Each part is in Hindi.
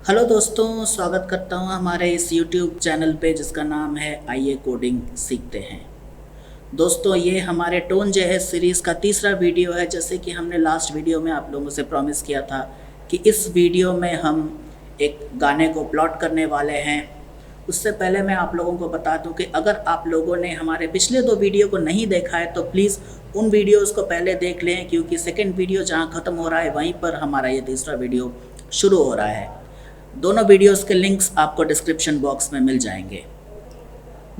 हेलो दोस्तों, स्वागत करता हूं हमारे इस YouTube चैनल पे जिसका नाम है आइए कोडिंग सीखते हैं। दोस्तों, ये हमारे टोन JS सीरीज़ का तीसरा वीडियो है। जैसे कि हमने लास्ट वीडियो में आप लोगों से प्रॉमिस किया था कि इस वीडियो में हम एक गाने को प्लॉट करने वाले हैं। उससे पहले मैं आप लोगों को बता दूं कि अगर आप लोगों ने हमारे पिछले 2 वीडियो को नहीं देखा है तो प्लीज़ उन वीडियोज़ को पहले देख लें, क्योंकि सेकेंड वीडियो जहाँ ख़त्म हो रहा है वहीं पर हमारा ये तीसरा वीडियो शुरू हो रहा है। दोनों वीडियोस के लिंक्स आपको डिस्क्रिप्शन बॉक्स में मिल जाएंगे।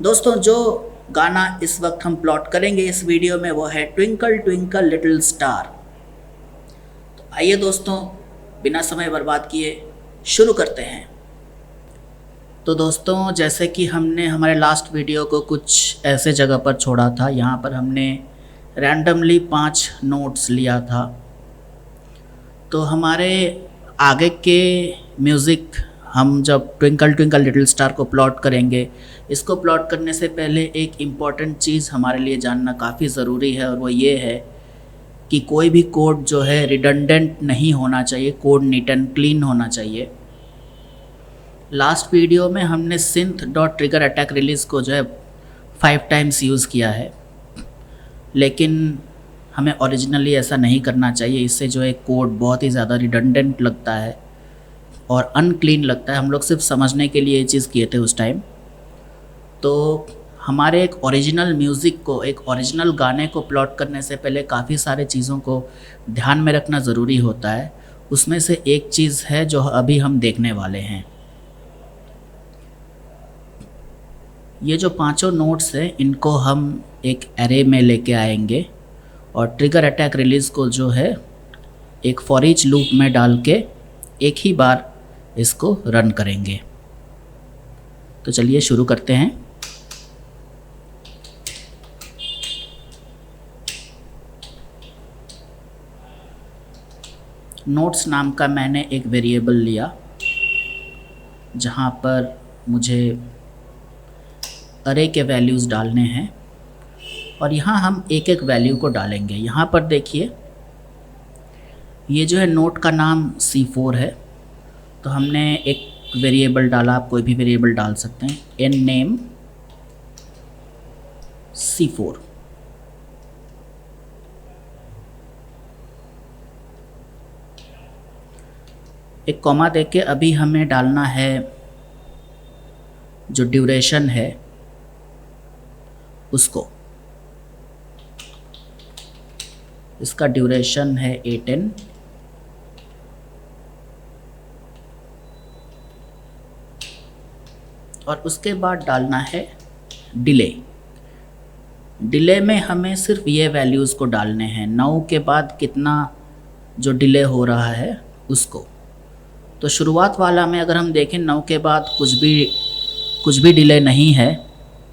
दोस्तों, जो गाना इस वक्त हम प्लॉट करेंगे इस वीडियो में वो है ट्विंकल ट्विंकल लिटिल स्टार। तो आइए दोस्तों, बिना समय बर्बाद किए शुरू करते हैं। तो दोस्तों, जैसे कि हमने हमारे लास्ट वीडियो को कुछ ऐसे जगह पर छोड़ा था, यहाँ पर हमने रैंडमली 5 नोट्स लिया था। तो हमारे आगे के म्यूज़िक हम जब ट्विंकल ट्विंकल लिटिल स्टार को प्लॉट करेंगे, इसको प्लॉट करने से पहले एक इम्पॉर्टेंट चीज़ हमारे लिए जानना काफ़ी ज़रूरी है, और वो ये है कि कोई भी कोड जो है रिडंडेंट नहीं होना चाहिए, कोड नीट एंड क्लीन होना चाहिए। लास्ट वीडियो में हमने synth dot trigger attack release को जो है 5 टाइम्स यूज़ किया है, लेकिन हमें ओरिजिनली ऐसा नहीं करना चाहिए। इससे जो है कोड बहुत ही ज़्यादा रिडंडेंट लगता है और अनक्लीन लगता है। हम लोग सिर्फ समझने के लिए ये चीज़ किए थे उस टाइम। तो हमारे एक ओरिजिनल म्यूज़िक को, एक ओरिजिनल गाने को प्लॉट करने से पहले काफ़ी सारे चीज़ों को ध्यान में रखना ज़रूरी होता है। उसमें से एक चीज़ है जो अभी हम देखने वाले हैं। ये जो 5 नोट्स हैं इनको हम एक एरे में लेके आएंगे और ट्रिगर अटैक रिलीज़ को जो है एक फॉर ईच लूप में डाल के एक ही बार इसको रन करेंगे। तो चलिए शुरू करते हैं। नोट्स नाम का मैंने एक वेरिएबल लिया जहाँ पर मुझे अरे के वैल्यूज़ डालने हैं, और यहाँ हम एक एक वैल्यू को डालेंगे। यहाँ पर देखिए, ये जो है नोट का नाम C4 है, तो हमने एक वेरिएबल डाला। आप कोई भी वेरिएबल डाल सकते हैं, एन नेम C4। एक कॉमा देके अभी हमें डालना है जो ड्यूरेशन है उसको। इसका ड्यूरेशन है 8n, और उसके बाद डालना है डिले। डिले में हमें सिर्फ ये वैल्यूज़ को डालने हैं, 9 के बाद कितना जो डिले हो रहा है उसको। तो शुरुआत वाला में अगर हम देखें 9 के बाद कुछ भी डिले नहीं है,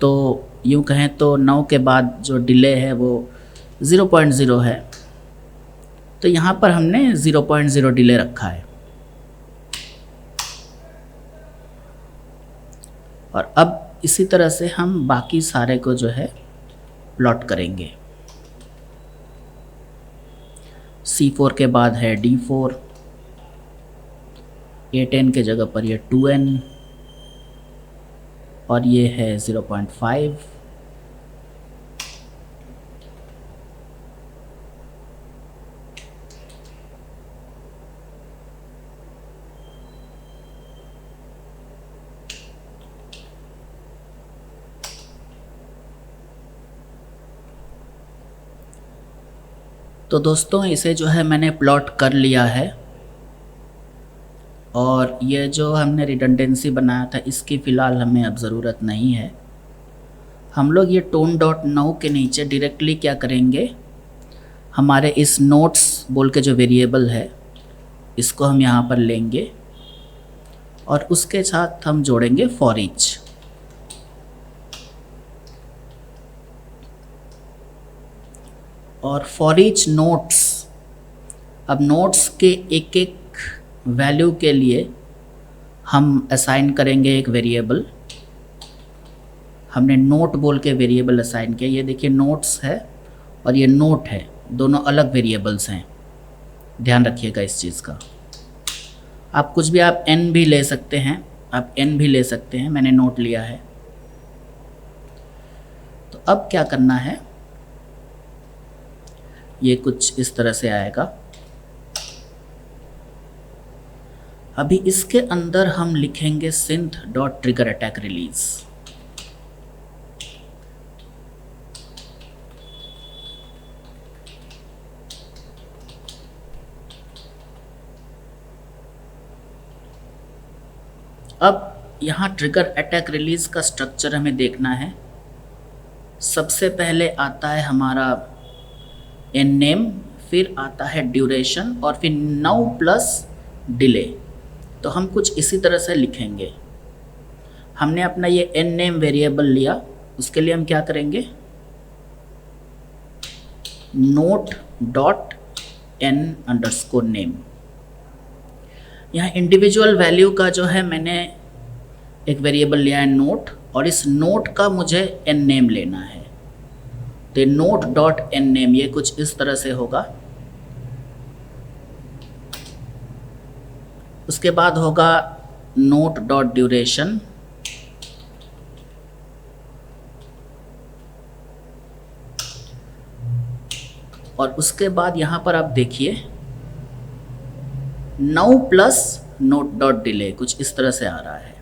तो यूँ कहें तो 9 के बाद जो डिले है वो 0.0 है। तो यहाँ पर हमने 0.0 डिले रखा है। और अब इसी तरह से हम बाकी सारे को जो है प्लॉट करेंगे। C4 के बाद है D4, 8n के जगह पर ये 2n, और ये है 0.5। तो दोस्तों, इसे जो है मैंने प्लॉट कर लिया है, और ये जो हमने रिडंडेंसी बनाया था इसकी फ़िलहाल हमें अब ज़रूरत नहीं है। हम लोग ये टोन डॉट नाउ के नीचे डायरेक्टली क्या करेंगे, हमारे इस नोट्स बोल के जो वेरिएबल है इसको हम यहाँ पर लेंगे और उसके साथ हम जोड़ेंगे फॉर ईच। और फॉर ईच नोट्स, अब नोट्स के एक एक वैल्यू के लिए हम असाइन करेंगे एक वेरिएबल। हमने नोट बोल के वेरिएबल असाइन किया। ये देखिए नोट्स है और ये नोट है, दोनों अलग वेरिएबल्स हैं, ध्यान रखिएगा इस चीज़ का। आप कुछ भी आप n भी ले सकते हैं, आप n भी ले सकते हैं, मैंने नोट लिया है। तो अब क्या करना है, ये कुछ इस तरह से आएगा। अभी इसके अंदर हम लिखेंगे synth.triggerAttackRelease। अब यहाँ ट्रिगर अटैक रिलीज का स्ट्रक्चर हमें देखना है। सबसे पहले आता है हमारा एन नेम, फिर आता है ड्यूरेशन और फिर नाउ प्लस डिले। तो हम कुछ इसी तरह से लिखेंगे। हमने अपना ये एन नेम वेरिएबल लिया, उसके लिए हम क्या करेंगे, note dot n underscore name. यहाँ इंडिविजुअल वैल्यू का जो है मैंने एक वेरिएबल लिया है नोट, और इस नोट का मुझे एन नेम लेना है। तो नोट डॉट एन नेम ये कुछ इस तरह से होगा। उसके बाद होगा नोट डॉट ड्यूरेशन, और उसके बाद यहाँ पर आप देखिए now plus note dot delay, कुछ इस तरह से आ रहा है।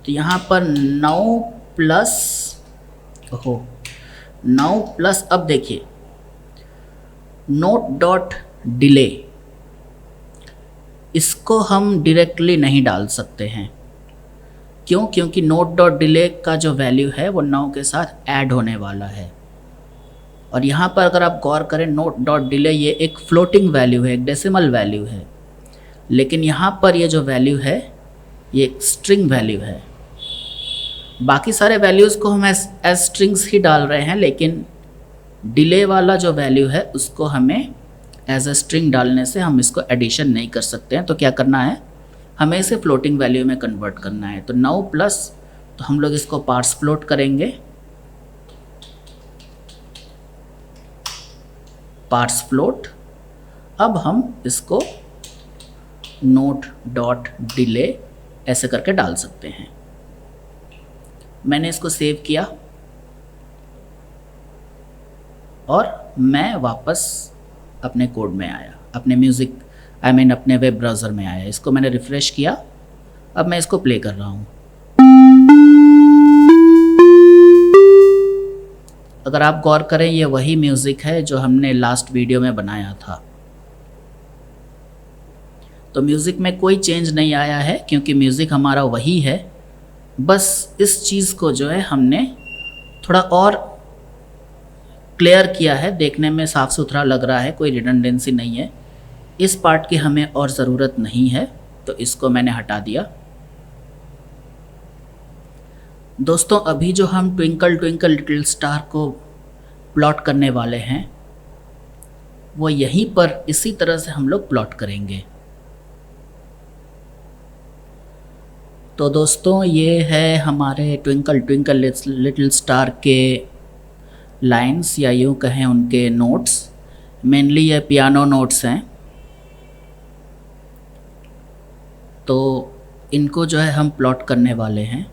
तो यहाँ पर नाउ प्लस अब देखिए नोट डॉट डिले, इसको हम डायरेक्टली नहीं डाल सकते हैं। क्यों? क्योंकि नोट डॉट डिले का जो वैल्यू है वो नाउ के साथ ऐड होने वाला है। और यहाँ पर अगर आप गौर करें, नोट डॉट डिले ये एक फ्लोटिंग वैल्यू है, एक डेसिमल वैल्यू है, लेकिन यहाँ पर ये जो वैल्यू है ये एक स्ट्रिंग वैल्यू है। बाकी सारे वैल्यूज़ को हम एज स्ट्रिंग्स ही डाल रहे हैं, लेकिन डिले वाला जो वैल्यू है उसको हमें एज अ स्ट्रिंग डालने से हम इसको एडिशन नहीं कर सकते हैं। तो क्या करना है, हमें इसे फ्लोटिंग वैल्यू में कन्वर्ट करना है। तो नाउ प्लस, तो हम लोग इसको पार्स फ्लोट करेंगे, पार्स फ्लोट। अब हम इसको नोट डॉट डिले ऐसे करके डाल सकते हैं। मैंने इसको सेव किया और मैं वापस अपने कोड में आया, अपने अपने वेब ब्राउज़र में आया। इसको मैंने रिफ़्रेश किया, अब मैं इसको प्ले कर रहा हूँ। अगर आप गौर करें, ये वही म्यूज़िक है जो हमने लास्ट वीडियो में बनाया था। तो म्यूज़िक में कोई चेंज नहीं आया है, क्योंकि म्यूज़िक हमारा वही है। बस इस चीज़ को जो है हमने थोड़ा और क्लियर किया है, देखने में साफ़ सुथरा लग रहा है, कोई रिडंडेंसी नहीं है। इस पार्ट की हमें और ज़रूरत नहीं है, तो इसको मैंने हटा दिया। दोस्तों, अभी जो हम ट्विंकल ट्विंकल लिटिल स्टार को प्लॉट करने वाले हैं, वो यहीं पर इसी तरह से हम लोग प्लॉट करेंगे। तो दोस्तों, ये है हमारे ट्विंकल ट्विंकल लिटिल स्टार के लाइंस, या यूँ कहें उनके नोट्स। मेनली ये पियानो नोट्स हैं। तो इनको जो है हम प्लॉट करने वाले हैं।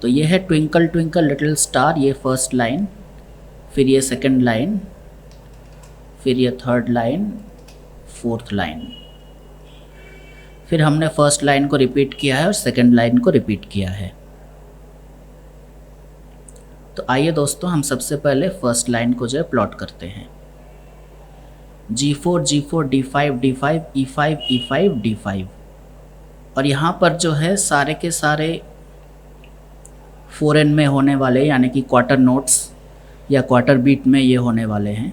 तो ये है ट्विंकल ट्विंकल लिटिल स्टार, ये फर्स्ट लाइन, फिर ये सेकंड लाइन, फिर ये थर्ड लाइन, फोर्थ लाइन। फिर हमने फर्स्ट लाइन को रिपीट किया है और सेकंड लाइन को रिपीट किया है। तो आइए दोस्तों, हम सबसे पहले फर्स्ट लाइन को जो है प्लॉट करते हैं। G4 G4 D5 D5 E5 E5 D5। और यहाँ पर जो है सारे के सारे 4n में होने वाले, यानी कि क्वार्टर नोट्स या क्वार्टर बीट में ये होने वाले हैं।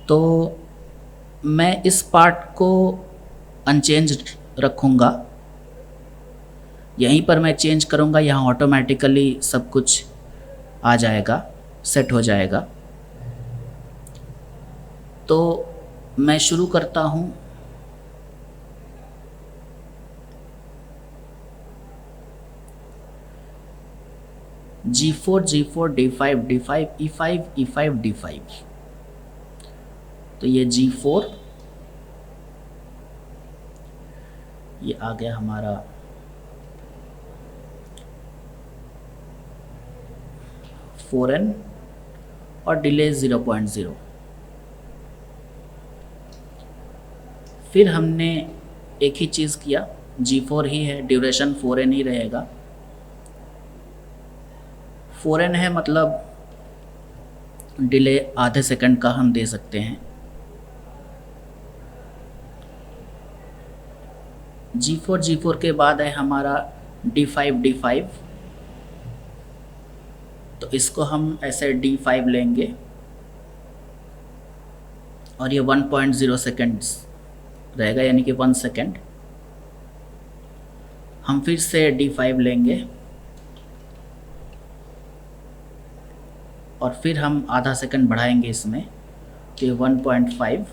तो मैं इस पार्ट को अनचेंज रखूँगा, यहीं पर मैं चेंज करूँगा, यहाँ ऑटोमेटिकली सब कुछ आ जाएगा, सेट हो जाएगा। तो मैं शुरू करता हूँ। G4 G4 D5 D5 E5 E5 D5। तो ये G4, ये आ गया हमारा N और डिले 0.0। फिर हमने एक ही चीज़ किया, G4 ही है, ड्यूरेशन 4N ही रहेगा। 4N है मतलब डिले आधे सेकंड का हम दे सकते हैं। G4 के बाद है हमारा D5 D5, तो इसको हम ऐसे D5 लेंगे और ये 1.0 सेकेंड्स रहेगा, यानी कि 1 सेकेंड। हम फिर से D5 लेंगे और फिर हम आधा सेकंड बढ़ाएंगे इसमें, तो 1.5।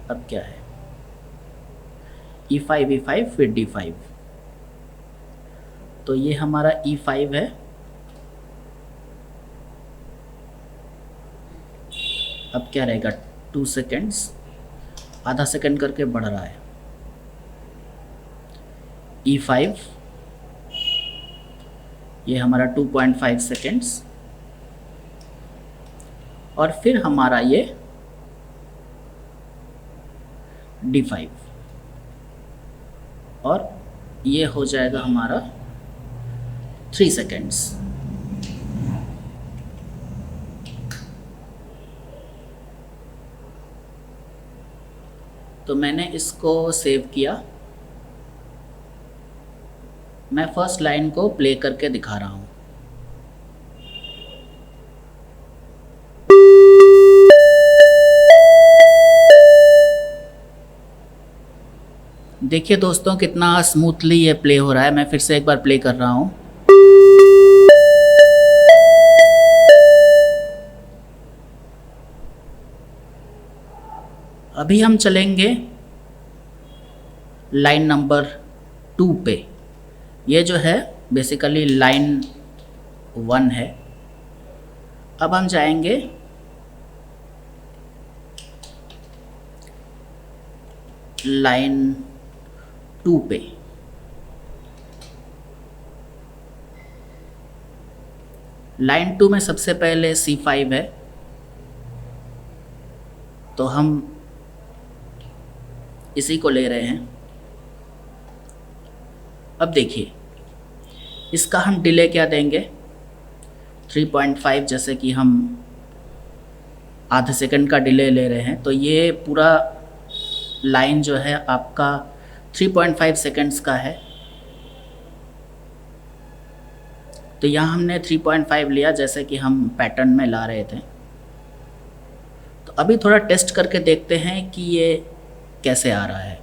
अब क्या है, E5 E5 फिर D5, तो ये हमारा E5 है। अब क्या रहेगा, 2 सेकेंड्स, आधा सेकंड करके बढ़ रहा है। E5, ये हमारा 2.5 सेकेंड्स, और फिर हमारा ये D5, और ये हो जाएगा हमारा 3 सेकेंड्स। तो मैंने इसको सेव किया। मैं फर्स्ट लाइन को प्ले करके दिखा रहा हूँ। देखिए दोस्तों कितना स्मूथली ये प्ले हो रहा है। मैं फिर से एक बार प्ले कर रहा हूँ। अभी हम चलेंगे लाइन नंबर 2 पे। ये जो है बेसिकली लाइन 1 है। अब हम जाएंगे लाइन 2 पे। लाइन 2 में सबसे पहले C5 है, तो हम इसी को ले रहे हैं। अब देखिए इसका हम डिले क्या देंगे, 3.5, जैसे कि हम आधे सेकंड का डिले ले रहे हैं, तो ये पूरा लाइन जो है आपका 3.5 सेकंड्स का है। तो यहाँ हमने 3.5 लिया जैसे कि हम पैटर्न में ला रहे थे। तो अभी थोड़ा टेस्ट करके देखते हैं कि ये कैसे आ रहा है।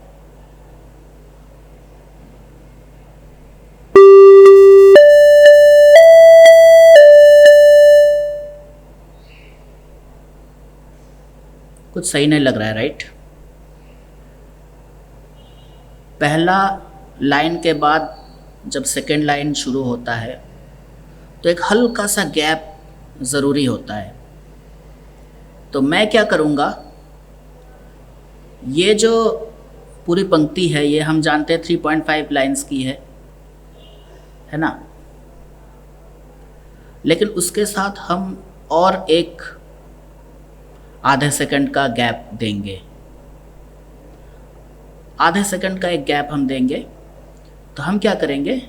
कुछ सही नहीं लग रहा है, राइट। पहला लाइन के बाद जब सेकेंड लाइन शुरू होता है तो एक हल्का सा गैप ज़रूरी होता है। तो मैं क्या करूँगा, ये जो पूरी पंक्ति है ये हम जानते हैं 3.5 लाइंस की है ना, लेकिन उसके साथ हम और एक आधे सेकंड का गैप देंगे। आधे सेकंड का एक गैप हम देंगे। तो हम क्या करेंगे,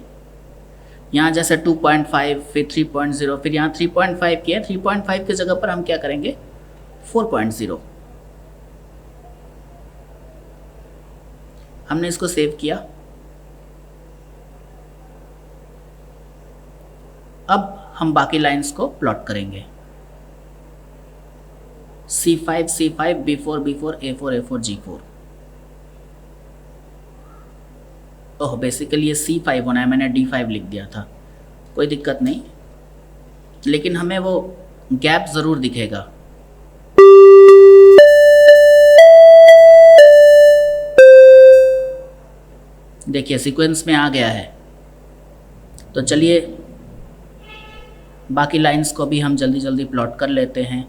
यहाँ जैसे 2.5 फिर 3.0 फिर यहाँ 3.5 किया, 3.5 की जगह पर हम क्या करेंगे 4.0। हमने इसको सेव किया। अब हम बाकी लाइंस को प्लॉट करेंगे। C5 C5 B4 B4 A4 A4 G4। ओह बेसिकली ये C5 होना है, मैंने D5 लिख दिया था, कोई दिक्कत नहीं, लेकिन हमें वो गैप ज़रूर दिखेगा। देखिए सीक्वेंस में आ गया है। तो चलिए बाकी लाइंस को भी हम जल्दी जल्दी प्लॉट कर लेते हैं।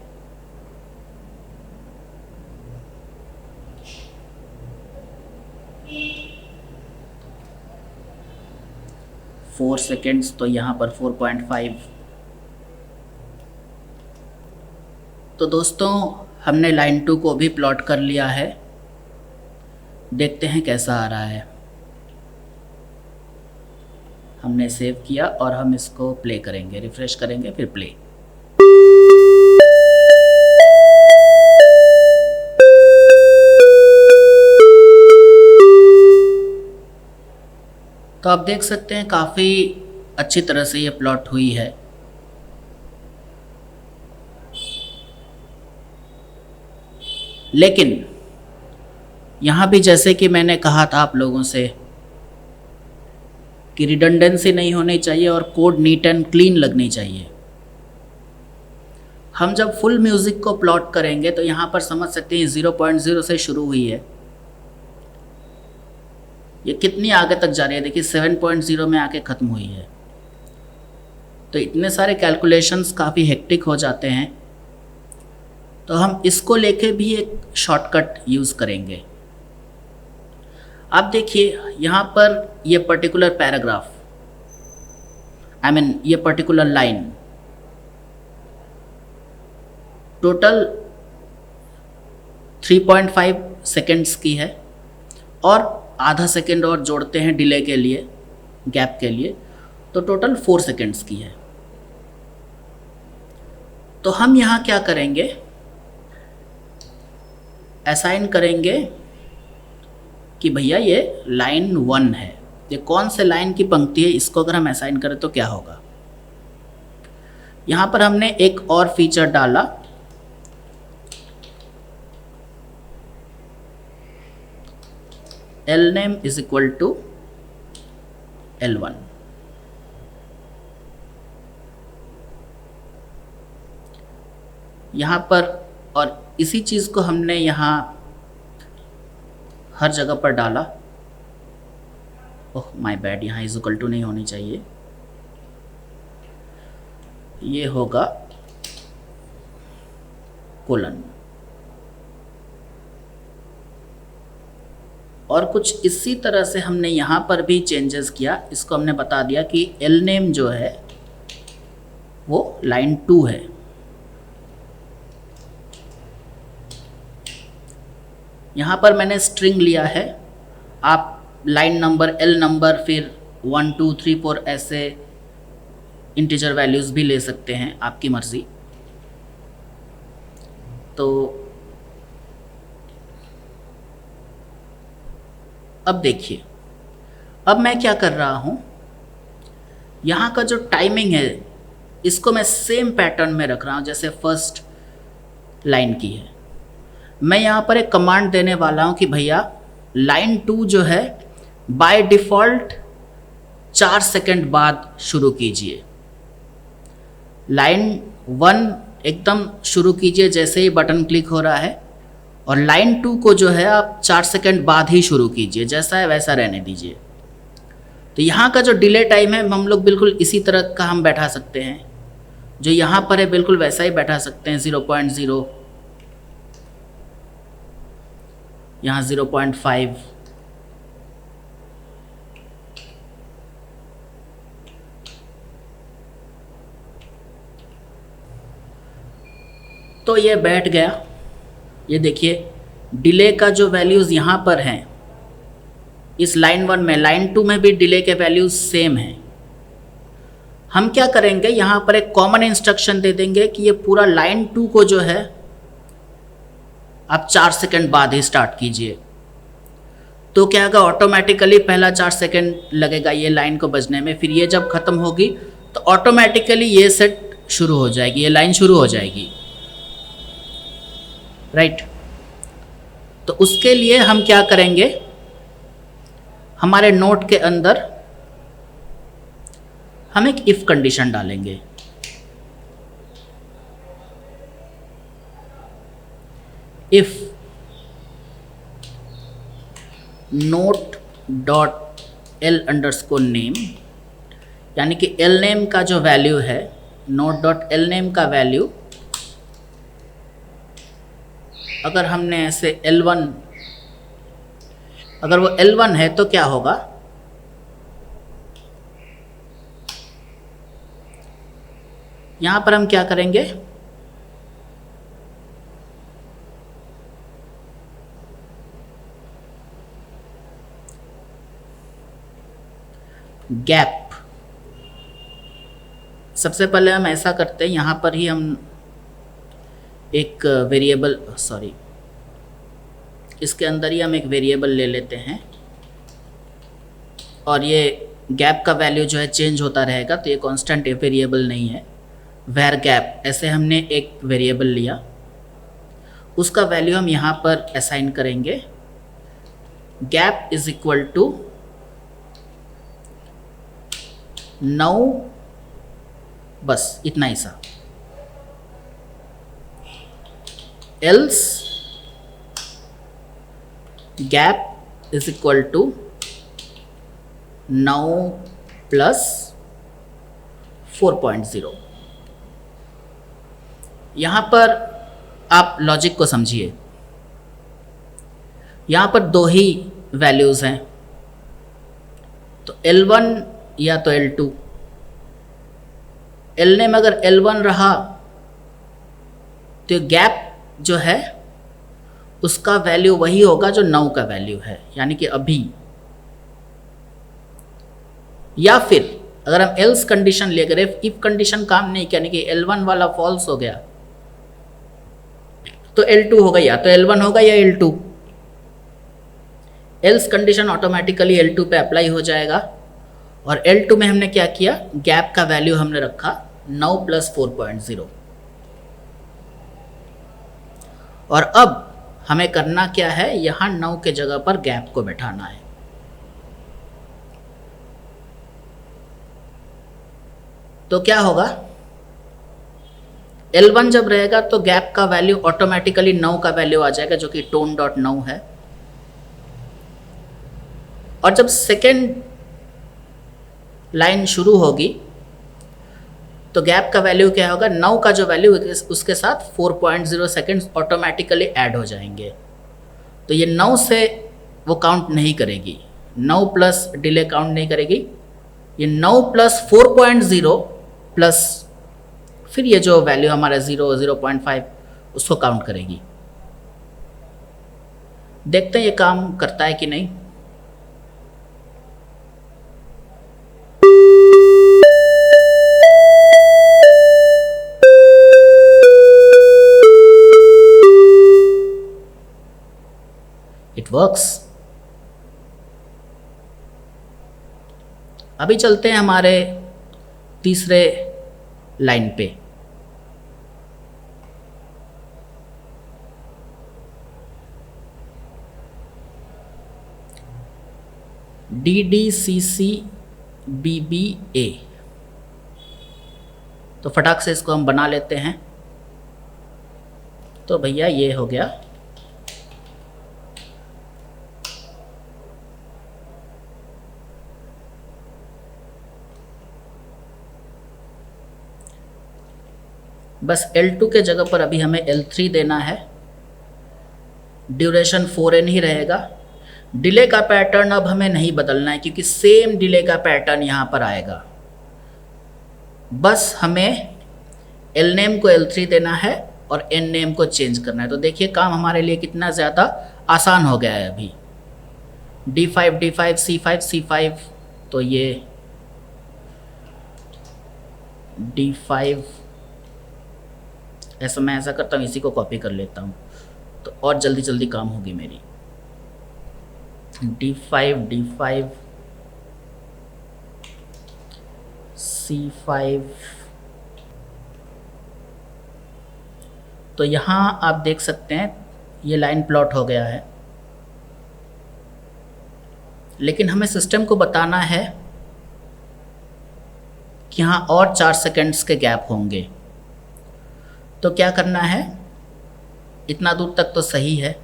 फोर सेकेंड्स तो यहाँ पर 4.5। तो दोस्तों हमने लाइन 2 को भी प्लॉट कर लिया है, देखते हैं कैसा आ रहा है। हमने सेव किया और हम इसको प्ले करेंगे, रिफ्रेश करेंगे फिर प्ले। तो आप देख सकते हैं काफ़ी अच्छी तरह से ये प्लॉट हुई है। लेकिन यहाँ भी जैसे कि मैंने कहा था आप लोगों से कि रिडंडेंसी नहीं होनी चाहिए और कोड नीट एंड क्लीन लगनी चाहिए। हम जब फुल म्यूज़िक को प्लॉट करेंगे तो यहाँ पर समझ सकते हैं 0.0 से शुरू हुई है, ये कितनी आगे तक जा रही है, देखिए 7.0 में आके ख़त्म हुई है। तो इतने सारे कैलकुलेशंस काफ़ी हेक्टिक हो जाते हैं, तो हम इसको लेके भी एक शॉर्टकट यूज़ करेंगे। आप देखिए यहाँ पर ये पर्टिकुलर पैराग्राफ, ये पर्टिकुलर लाइन टोटल 3.5 सेकेंड्स की है और आधा सेकेंड और जोड़ते हैं डिले के लिए, गैप के लिए, तो टोटल 4 सेकेंड्स की है। तो हम यहाँ क्या करेंगे, असाइन करेंगे कि भैया ये लाइन 1 है, ये कौन से लाइन की पंक्ति है, इसको अगर हम असाइन करें तो क्या होगा। यहाँ पर हमने एक और फीचर डाला, lname is equal to L1। यहाँ पर और इसी चीज़ को हमने यहाँ हर जगह पर डाला। ओह माय बैड, यहाँ इज इक्वल टू नहीं होनी चाहिए, ये होगा कोलन। और कुछ इसी तरह से हमने यहाँ पर भी चेंजेस किया, इसको हमने बता दिया कि lname जो है वो लाइन 2 है। यहाँ पर मैंने स्ट्रिंग लिया है, आप लाइन नंबर, L नंबर, फिर 1 2 3 4 ऐसे इंटीजर वैल्यूज़ भी ले सकते हैं, आपकी मर्ज़ी। तो अब देखिए, अब मैं क्या कर रहा हूँ, यहाँ का जो टाइमिंग है इसको मैं सेम पैटर्न में रख रहा हूँ जैसे फर्स्ट लाइन की है। मैं यहाँ पर एक कमांड देने वाला हूँ कि भैया लाइन 2 जो है बाय डिफ़ॉल्ट 4 सेकंड बाद शुरू कीजिए, लाइन 1 एकदम शुरू कीजिए जैसे ही बटन क्लिक हो रहा है, और लाइन 2 को जो है आप 4 सेकंड बाद ही शुरू कीजिए, जैसा है वैसा रहने दीजिए। तो यहाँ का जो डिले टाइम है हम लोग बिल्कुल इसी तरह का हम बैठा सकते हैं, जो यहाँ पर है बिल्कुल वैसा ही बैठा सकते हैं, 0.0, यहाँ 0.5, तो ये बैठ गया। ये देखिए डिले का जो वैल्यूज़ यहाँ पर हैं इस लाइन 1 में, लाइन 2 में भी डिले के वैल्यूज़ सेम हैं। हम क्या करेंगे, यहाँ पर एक कॉमन इंस्ट्रक्शन दे देंगे कि ये पूरा लाइन 2 को जो है आप 4 सेकंड बाद ही स्टार्ट कीजिए। तो क्या होगा, ऑटोमेटिकली पहला 4 सेकंड लगेगा ये लाइन को बजने में, फिर ये जब ख़त्म होगी तो ऑटोमेटिकली ये सेट शुरू हो जाएगी, ये लाइन शुरू हो जाएगी, राइट। तो उसके लिए हम क्या करेंगे, हमारे नोट के अंदर हम एक इफ कंडीशन डालेंगे। If not dot L underscore name, यानी कि एल नेम का जो वैल्यू है, नोट डॉट एल नेम का वैल्यू अगर हमने ऐसे L1, अगर वो L1 है तो क्या होगा, यहां पर हम क्या करेंगे, गैप। सबसे पहले हम ऐसा करते हैं, यहां पर ही हम एक वेरिएबल, सॉरी, इसके अंदर ही हम एक वेरिएबल ले लेते हैं और ये गैप का वैल्यू जो है चेंज होता रहेगा, तो ये कांस्टेंट वेरिएबल नहीं है। वेर गैप, ऐसे हमने एक वेरिएबल लिया, उसका वैल्यू हम यहाँ पर असाइन करेंगे, गैप इज इक्वल टू 9, बस इतना ही सा, else gap is equal to 9 plus 4.0। यहाँ पर आप लॉजिक को समझिए, यहाँ पर दो ही वैल्यूज़ हैं, तो L1 या तो L2। L नेम अगर L1 रहा तो गैप जो है उसका वैल्यू वही होगा जो 9 का वैल्यू है, यानी कि अभी। या फिर अगर हम एल्स कंडीशन लेकर, इफ कंडीशन काम नहीं किया, यानी कि L1 वाला फॉल्स हो गया, तो L2 होगा, या तो L1 होगा या L2। Else condition automatically L2 पे अप्लाई हो जाएगा, और L2 में हमने क्या किया, गैप का वैल्यू हमने रखा 9 प्लस 4.0। और अब हमें करना क्या है, यहां 9 के जगह पर गैप को बैठाना है। तो क्या होगा, L1 जब रहेगा तो गैप का वैल्यू ऑटोमेटिकली 9 का वैल्यू आ जाएगा, जो कि टोन डॉट 9 है। और जब सेकेंड लाइन शुरू होगी तो गैप का वैल्यू क्या होगा, 9 का जो वैल्यू उसके साथ 4.0 सेकेंड्स ऑटोमेटिकली ऐड हो जाएंगे। तो ये 9 से वो काउंट नहीं करेगी, 9 प्लस डिले काउंट नहीं करेगी, ये 9 प्लस 4.0 प्लस फिर ये जो वैल्यू हमारा 0.5 उसको काउंट करेगी। देखते हैं ये काम करता है कि नहीं। It works. अभी चलते हैं हमारे तीसरे लाइन पे। DDCCBBA, तो फटाक से इसको हम बना लेते हैं। तो भैया ये हो गया, बस L2 के जगह पर अभी हमें L3 देना है। ड्यूरेशन 4n ही रहेगा। डिले का पैटर्न अब हमें नहीं बदलना है, क्योंकि सेम डिले का पैटर्न यहाँ पर आएगा। बस हमें L नेम को L3 देना है और N नेम को चेंज करना है। तो देखिए काम हमारे लिए कितना ज़्यादा आसान हो गया है अभी। D5 D5 C5 C5, तो ये D5, ऐसा मैं ऐसा करता हूँ, इसी को कॉपी कर लेता हूँ तो और जल्दी जल्दी काम होगी मेरी। D5 D5 C5, तो यहाँ आप देख सकते हैं ये लाइन प्लॉट हो गया है, लेकिन हमें सिस्टम को बताना है कि यहाँ और 4 सेकंड्स के गैप होंगे। तो क्या करना है, इतना दूर तक तो सही है।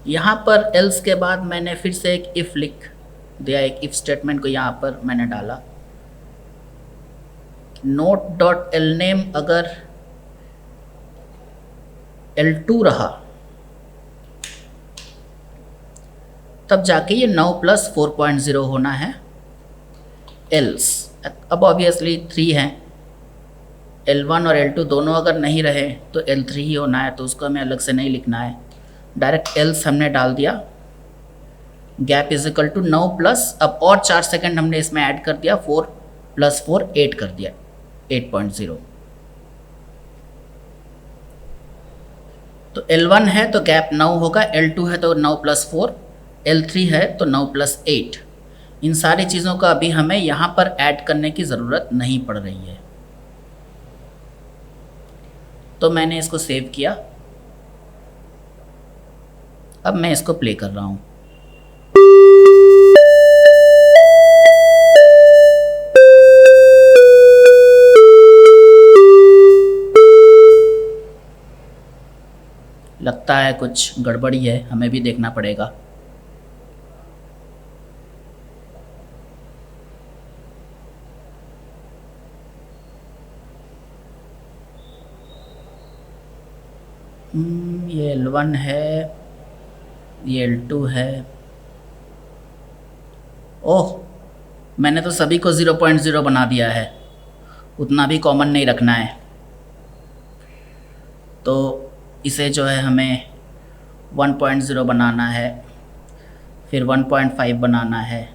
यहाँ पर एल्स के बाद मैंने फिर से एक इफ़ लिख दिया एक इफ स्टेटमेंट को यहाँ पर मैंने डाला। नोट डॉट एल नेम अगर L2 रहा तब जाके ये 9 प्लस 4.0 होना है। एल्स अब ऑब्वियसली 3 हैं, L1 और L2 दोनों अगर नहीं रहे तो L3 ही होना है, तो उसको हमें अलग से नहीं लिखना है, डायरेक्ट एल्स हमने डाल दिया। Gap is equal to 9 plus, अब और 4 सेकेंड हमने इसमें ऐड कर दिया, 4 प्लस 4 8 कर दिया, 8.0। तो L1 है तो गैप 9 होगा, L2 है तो 9 प्लस 4, L3 है तो 9 प्लस 8। इन सारी चीज़ों का अभी हमें यहाँ पर ऐड करने की ज़रूरत नहीं पड़ रही है। तो मैंने इसको सेव किया, अब मैं इसको प्ले कर रहा हूँ। लगता है कुछ गड़बड़ी है, हमें भी देखना पड़ेगा। ये L1 है, ये L2 है। ओह, मैंने तो सभी को 0.0 बना दिया है, उतना भी कॉमन नहीं रखना है। तो इसे जो है हमें 1.0 बनाना है, फिर 1.5 बनाना है,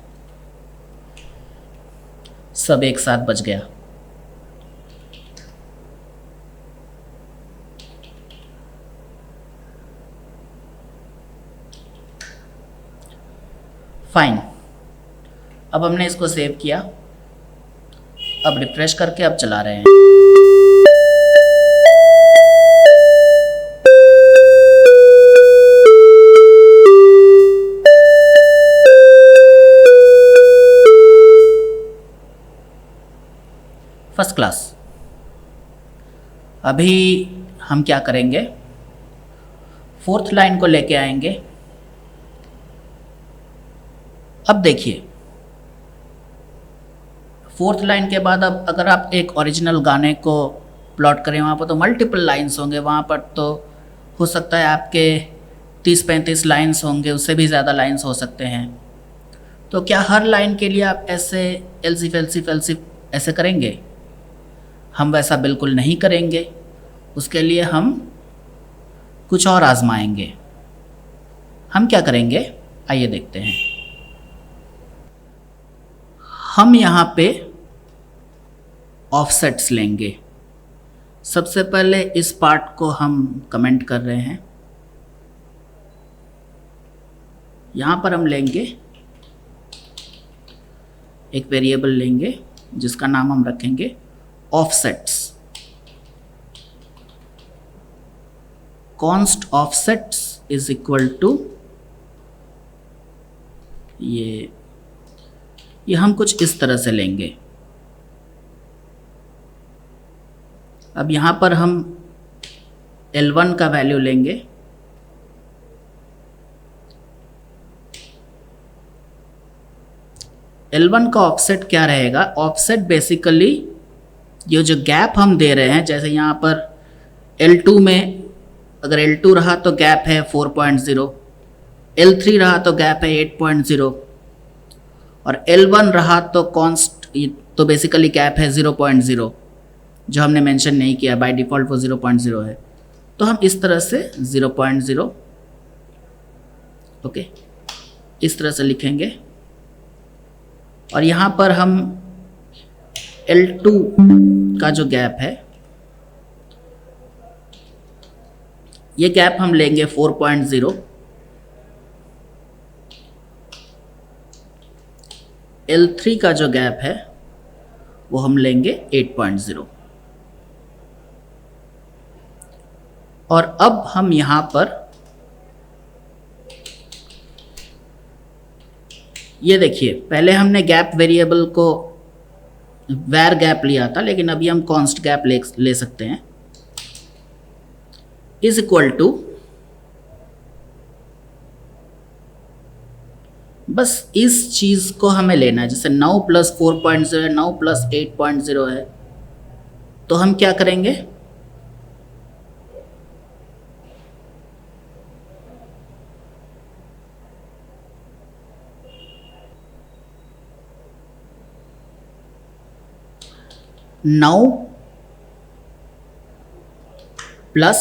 सब एक साथ बच गया। फाइन, अब हमने इसको सेव किया, अब रिफ्रेश करके अब चला रहे हैं। First class. अभी हम क्या करेंगे, 4th लाइन को लेके आएंगे। अब देखिए 4th लाइन के बाद अब अगर आप एक ओरिजिनल गाने को प्लॉट करें, वहाँ पर तो मल्टीपल लाइंस होंगे, वहाँ पर तो हो सकता है आपके 30-35 लाइंस होंगे, उससे भी ज़्यादा लाइंस हो सकते हैं। तो क्या हर लाइन के लिए आप ऐसे एल्सिफ एल्सिफ एल्सिफ ऐसे करेंगे? हम वैसा बिल्कुल नहीं करेंगे। उसके लिए हम कुछ और आजमाएंगे। हम क्या करेंगे, आइए देखते हैं। हम यहाँ पे ऑफसेट्स लेंगे। सबसे पहले इस पार्ट को हम कमेंट कर रहे हैं। यहाँ पर हम लेंगे एक वेरिएबल लेंगे जिसका नाम हम रखेंगे offsets. Const offsets is equal to ये हम कुछ इस तरह से लेंगे। अब यहाँ पर हम L1 का वैल्यू लेंगे, L1 का ऑफसेट क्या रहेगा? ऑफसेट बेसिकली ये जो गैप हम दे रहे हैं, जैसे यहाँ पर L2 में अगर L2 रहा तो गैप है 4.0, L3 रहा तो गैप है 8.0 और L1 रहा तो कॉन्स्ट तो बेसिकली गैप है 0.0, जो हमने मेंशन नहीं किया, बाय डिफ़ॉल्ट वो 0.0 है। तो हम इस तरह से 0.0 ओके इस तरह से लिखेंगे और यहाँ पर हम L2 का जो गैप है ये गैप हम लेंगे 4.0, L3 का जो गैप है वो हम लेंगे 8.0 और अब हम यहाँ पर ये देखिए, पहले हमने गैप वेरिएबल को वैर गैप लिया था, लेकिन अभी हम कॉन्स्ट गैप ले सकते हैं। इज इक्वल टू बस इस चीज़ को हमें लेना है। जैसे 9 + 4.0 है, 9 + 8.0 है, तो हम क्या करेंगे, now plus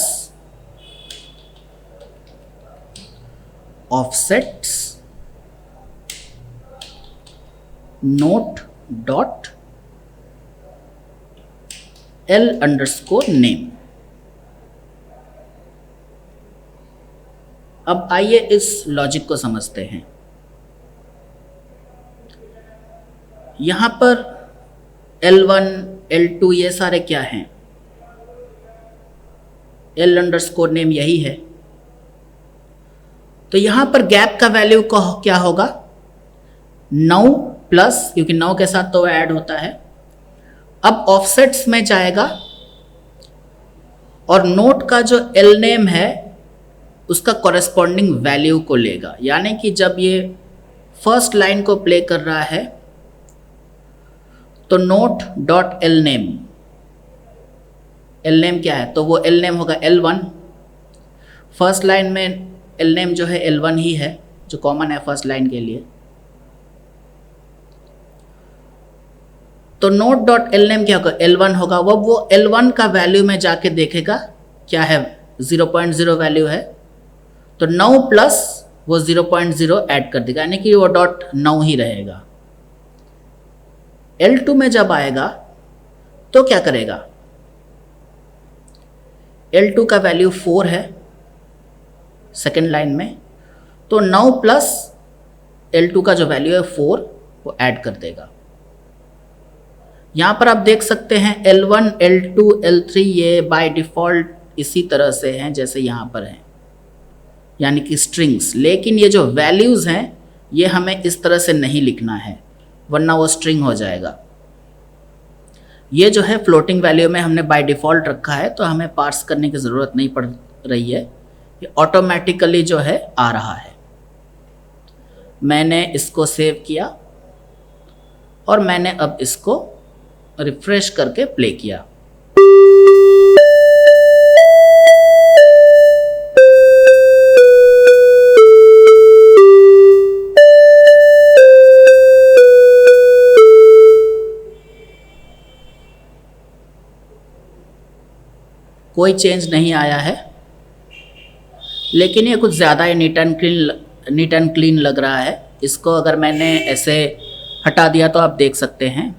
offsets note dot L_name। अब आइए इस लॉजिक को समझते हैं। यहां पर L1 L2 ये सारे क्या हैं, L_name यही है। तो यहां पर गैप का वैल्यू क्या होगा, 9 प्लस, क्योंकि 9 के साथ तो ऐड होता है। अब ऑफसेट्स में जाएगा और नोट का जो L_name है उसका कॉरेस्पॉन्डिंग वैल्यू को लेगा। यानी कि जब ये फर्स्ट लाइन को प्ले कर रहा है तो नोट डॉट L_name, L_name क्या है, तो वो L_name होगा L1। फर्स्ट लाइन में L_name जो है L1 ही है, जो कॉमन है फर्स्ट लाइन के लिए। तो नोट डॉट L_name क्या होगा, L1 होगा। वो L1 का वैल्यू में जाके देखेगा क्या है, 0.0 वैल्यू है, तो 9 प्लस वो 0.0 ऐड कर देगा, यानी कि वो डॉट 9 ही रहेगा। L2 में जब आएगा तो क्या करेगा, L2 का वैल्यू 4 है सेकेंड लाइन में, तो 9 प्लस L2 का जो वैल्यू है 4 वो ऐड कर देगा। यहां पर आप देख सकते हैं L1 L2 L3 ये बाय डिफॉल्ट इसी तरह से हैं जैसे यहां पर हैं, यानी कि स्ट्रिंग्स। लेकिन ये जो वैल्यूज हैं ये हमें इस तरह से नहीं लिखना है, वरना वो स्ट्रिंग हो जाएगा। ये जो है फ्लोटिंग वैल्यू में हमने बाय डिफ़ॉल्ट रखा है, तो हमें पार्स करने की ज़रूरत नहीं पड़ रही है, ये ऑटोमेटिकली जो है आ रहा है। मैंने इसको सेव किया और मैंने अब इसको रिफ्रेश करके प्ले किया। कोई चेंज नहीं आया है, लेकिन ये कुछ ज़्यादा ही नीट एंड क्लीन लग रहा है। इसको अगर मैंने ऐसे हटा दिया तो आप देख सकते हैं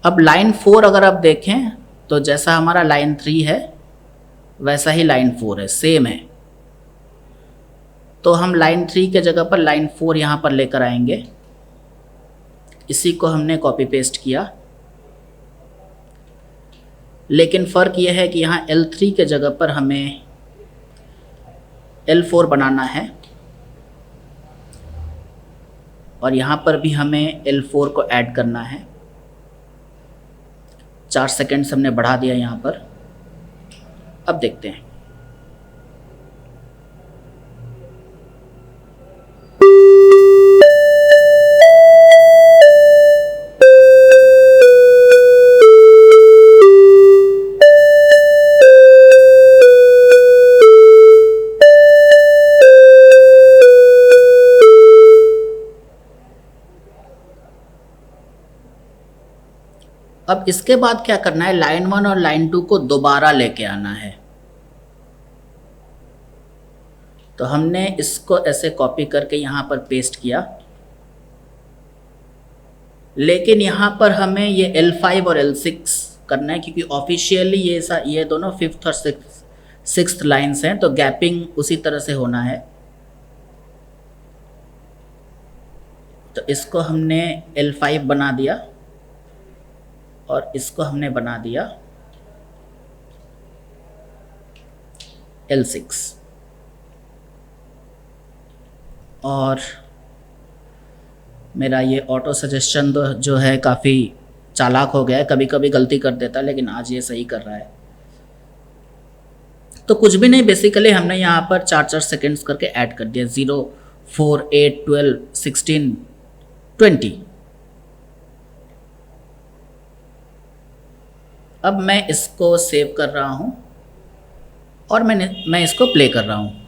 अब लाइन 4 अगर आप देखें तो जैसा हमारा लाइन 3 है वैसा ही लाइन 4 है, सेम है। तो हम लाइन 3 के जगह पर लाइन 4 यहाँ पर लेकर आएंगे। इसी को हमने कॉपी पेस्ट किया, लेकिन फ़र्क यह है कि यहाँ L3 के जगह पर हमें L4 बनाना है और यहाँ पर भी हमें L4 को ऐड करना है। 4 सेकेंड्स हमने बढ़ा दिया यहाँ पर। अब देखते हैं। अब इसके बाद क्या करना है, लाइन 1 और लाइन 2 को दोबारा लेके आना है। तो हमने इसको ऐसे कॉपी करके यहाँ पर पेस्ट किया, लेकिन यहाँ पर हमें ये L5 और L6 करना है, क्योंकि ऑफिशियली ये दोनों 5th और 6th लाइन्स हैं, तो गैपिंग उसी तरह से होना है। तो इसको हमने L5 बना दिया और इसको हमने बना दिया L6। और मेरा ये ऑटो सजेशन जो है काफ़ी चालाक हो गया है, कभी कभी गलती कर देता है, लेकिन आज ये सही कर रहा है। तो कुछ भी नहीं, बेसिकली हमने यहाँ पर 4-4 सेकेंड्स करके ऐड कर दिया, 0, 4, 8, 12, 16, 20। अब मैं इसको सेव कर रहा हूँ और मैं इसको प्ले कर रहा हूँ।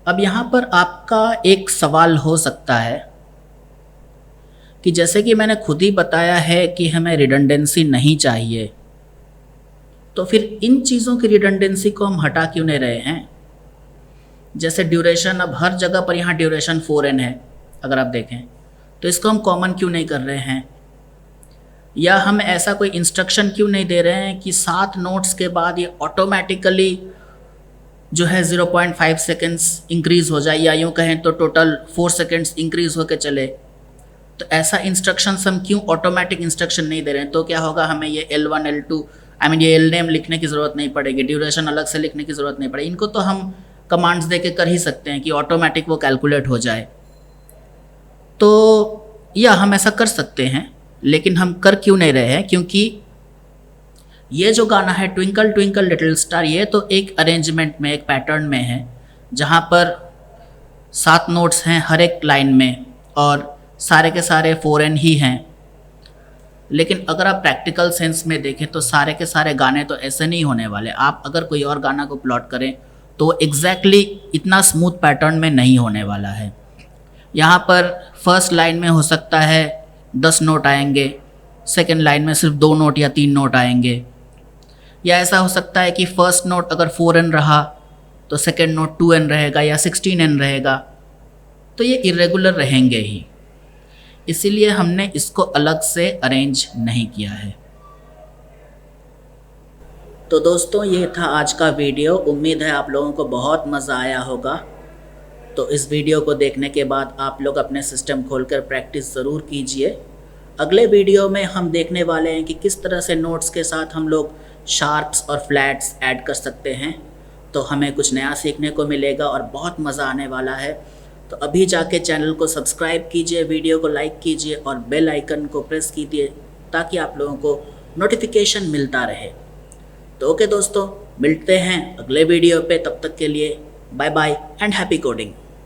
अब यहाँ पर आपका एक सवाल हो सकता है कि जैसे कि मैंने खुद ही बताया है कि हमें रिडंडेंसी नहीं चाहिए, तो फिर इन चीज़ों की रिडंडेंसी को हम हटा क्यों नहीं रहे हैं। जैसे ड्यूरेशन, अब हर जगह पर यहाँ ड्यूरेशन 4n है अगर आप देखें, तो इसको हम कॉमन क्यों नहीं कर रहे हैं। या हम ऐसा कोई इंस्ट्रक्शन क्यों नहीं दे रहे हैं कि 7 नोट्स के बाद ये ऑटोमेटिकली जो है 0.5 सेकेंड्स इंक्रीज़ हो जाए, या यूँ कहें तो टोटल 4 सेकेंड्स इंक्रीज़ होकर चले। तो ऐसा इंस्ट्रक्शंस हम क्यों ऑटोमेटिक इंस्ट्रक्शन नहीं दे रहे हैं। तो क्या होगा, हमें ये L1 L2 ये एल नेम लिखने की ज़रूरत नहीं पड़ेगी, ड्यूरेशन अलग से लिखने की ज़रूरत नहीं पड़ेगी। इनको तो हम कमांड्स दे के कर ही सकते हैं कि ऑटोमेटिक वो कैलकुलेट हो जाए। तो या हम ऐसा कर सकते हैं, लेकिन हम कर क्यों नहीं रहे हैं, क्योंकि ये जो गाना है ट्विंकल ट्विंकल लिटिल स्टार, ये तो एक अरेंजमेंट में, एक पैटर्न में है, जहाँ पर 7 नोट्स हैं हर एक लाइन में और सारे के सारे 4n ही हैं। लेकिन अगर आप प्रैक्टिकल सेंस में देखें तो सारे के सारे गाने तो ऐसे नहीं होने वाले। आप अगर कोई और गाना को प्लॉट करें तो एग्जैक्टली इतना स्मूथ पैटर्न में नहीं होने वाला है। यहाँ पर फर्स्ट लाइन में हो सकता है 10 नोट आएंगे, सेकेंड लाइन में सिर्फ 2 नोट या 3 नोट आएंगे, या ऐसा हो सकता है कि फर्स्ट नोट अगर 4n रहा तो सेकेंड नोट 2n रहेगा या 16n रहेगा। तो ये इरेगुलर रहेंगे ही, इसीलिए हमने इसको अलग से अरेंज नहीं किया है। तो दोस्तों ये था आज का वीडियो। उम्मीद है आप लोगों को बहुत मज़ा आया होगा। तो इस वीडियो को देखने के बाद आप लोग अपने सिस्टम खोलकर प्रैक्टिस ज़रूर कीजिए। अगले वीडियो में हम देखने वाले हैं कि किस तरह से नोट्स के साथ हम लोग शार्प्स और फ्लैट्स ऐड कर सकते हैं। तो हमें कुछ नया सीखने को मिलेगा और बहुत मज़ा आने वाला है। तो अभी जाके चैनल को सब्सक्राइब कीजिए, वीडियो को लाइक कीजिए और बेल आइकन को प्रेस कीजिए ताकि आप लोगों को नोटिफिकेशन मिलता रहे। तो ओके दोस्तों, मिलते हैं अगले वीडियो पे। तब तक के लिए bye bye and happy coding.